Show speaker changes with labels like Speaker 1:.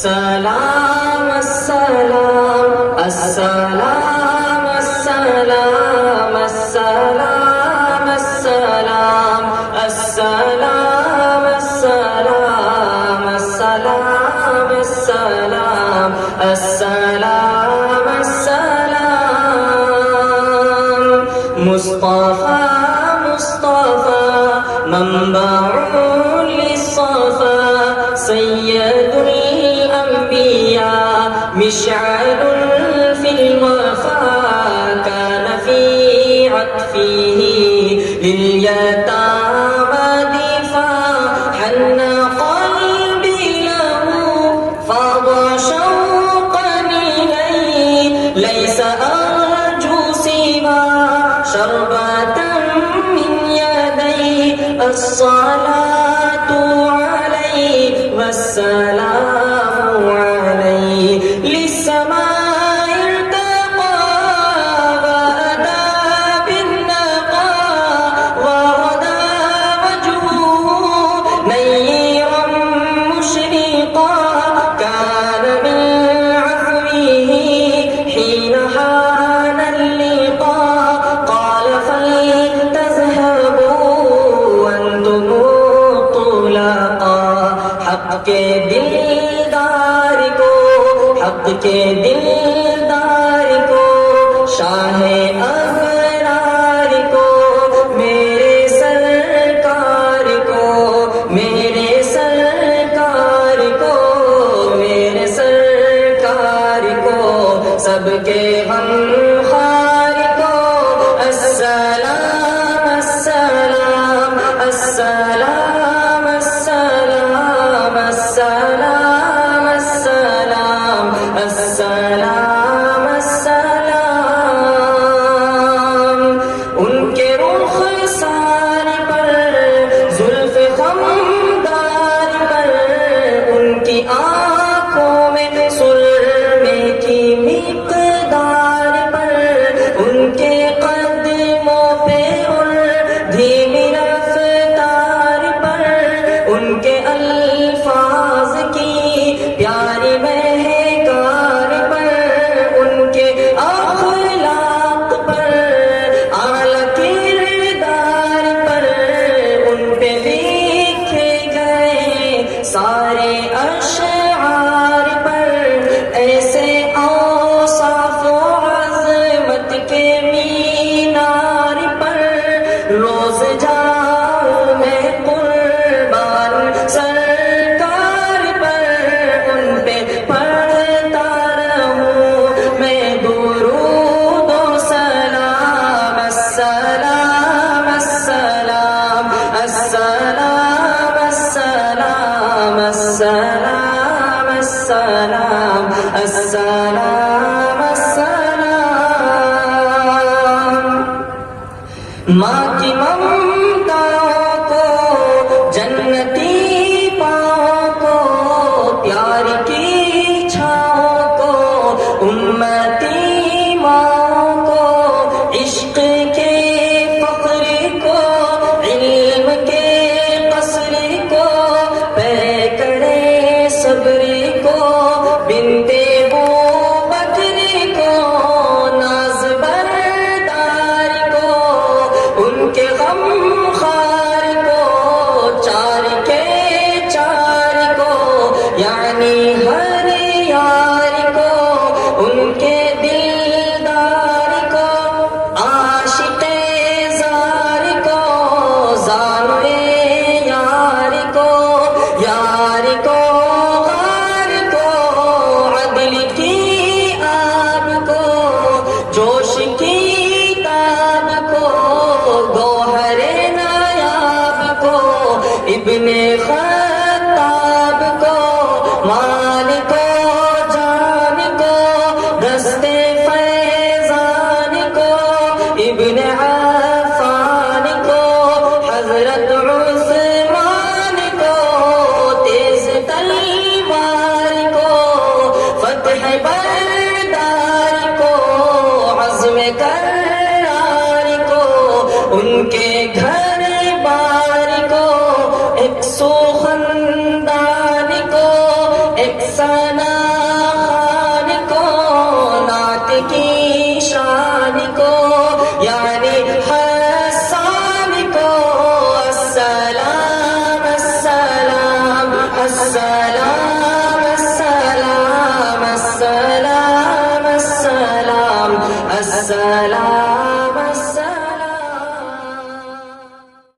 Speaker 1: السلام السلام السلام السلام السلام السلام السلام السلام السلام السلام السلام السلام مصطفى مصطفى منبع للصفا سيد الأنبياء مشعل في الوفا كان في عطفه لليتامى دفاع حن قلبي له فاض شوقا إليه ليس أرجو سوى شربة من يديه الصلاة عليه والسلام عليه للسماء ارتقى وأتى بالنقى وغدا وجهه نيرا مشرقا كان من عفوه حين حان اللقاء قال فلتذهبوا أنتم الطلقاء حق کے دلدار کو شاہ ابرار کو میرے سرکار کو میرے سرکار کو میرے سرکار کو سب کے غمخوار کو السلام السلام السلام السلام السلام السلام السلام السلام ان کے رخسار پر زلف خمدار پر ان کی آنکھوں میں سرمے کی مقدار پر ان کے قدموں پہ اور دھیمی رفتار پر ان کے الفاظ کی پیاری مہکار پر ان کے اخلاق پر اعلیٰ کردار پر ان پہ لکھے گئے سارے اشعار پر ایسے اوصاف و عظمت کے مینار پر روز جاؤں میں قربان سرکار پر ان پہ پڑھتا رہوں میں درود و سلام السلام السلام السلام السلام السلام السلام السلام السلام ماں کی ممتا کو جنتی پاؤں کو پیار کی چھاؤں کو امتی ماں کو عشق کے فخر کو علم کے قصر کو پیکڑے صبر کو بنتے وہ بکر کو ناز بردار کو ان کے غم خار کو چار کے چار کو یعنی ہر یار کو ان کے دلدار کو عاشق زار کو زانوے یار کو غار کو عدل کی آب کو جوش کی تاب کو گوہر نایاب کو ابن خطاب کو مالک ثنا خوان کو، نعت کی شان کو، یعنی حسان کو السلام السلام السلام السلام السلام السلام السلام